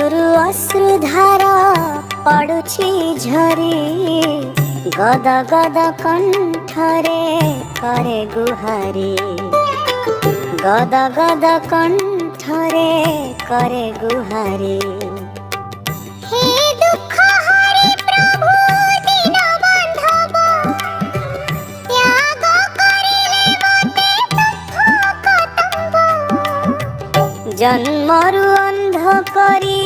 चक्षुरु अश्रुधारा पड़ुछि झरी गद गद कंठरे करे गुहारी गद गद कंठरे करे गुहारी। हे दुख हरि प्रभु दीन बांधव त्याग करिले मते तुच्छ कतंब। जन्मरु अंध करी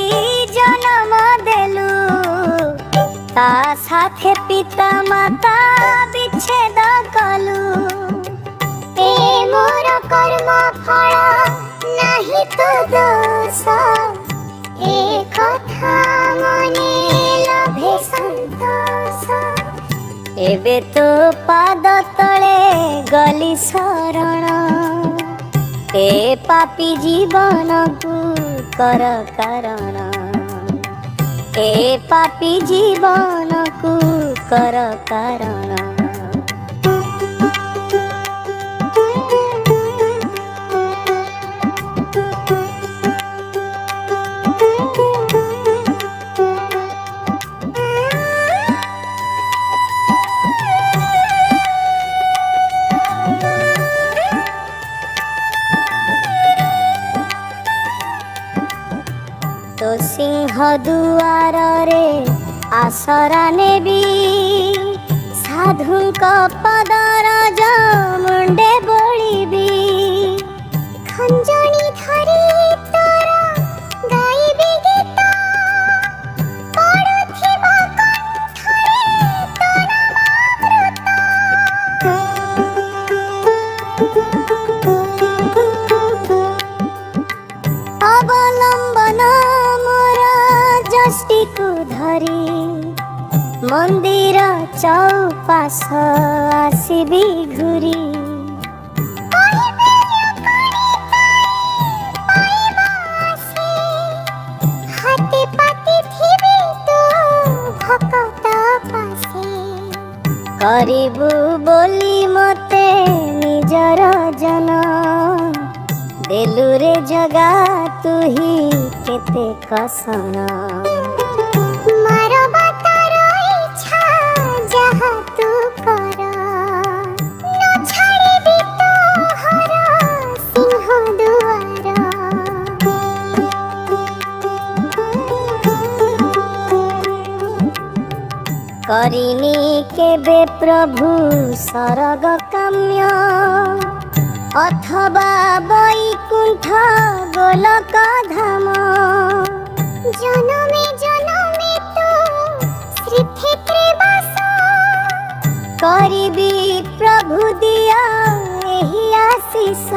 जन्म देलु ता साथे पिता माता विच्छेद कलु। ए मोर कर्म फल नहीं तो दोष ए कथा मने लभे संतोष। एबे तो पाद तले गली शरण ए पापी जीवन को कर कारण ए पापी जीवन को कर कारण। तो सिंह दुआर रे आसरा नेबी साधु पदर मुंडे बोलिबी। खंजनी धरी तोरा गाइबी गीत पड़ुथिबा कंठरे तोरा अवलंबन जष्टि को धरी मंदिर चौपास आसीबी घुरी। हाथे पाते थिबी तो भक्त पासे करिबु बोली मते निजर जन देलु रे जगा तुही केते कसन। मारो बातार इच्छा जहाँ तू कर न छाड़िबी तोहर सिंह दुआर। करिनी केबे प्रभु सरग काम्य अथवा वैकुंठ गोलक धाम। जनमे जनमे तो श्रीक्षेत्रे वास करिबी प्रभु दिया एही आशीष।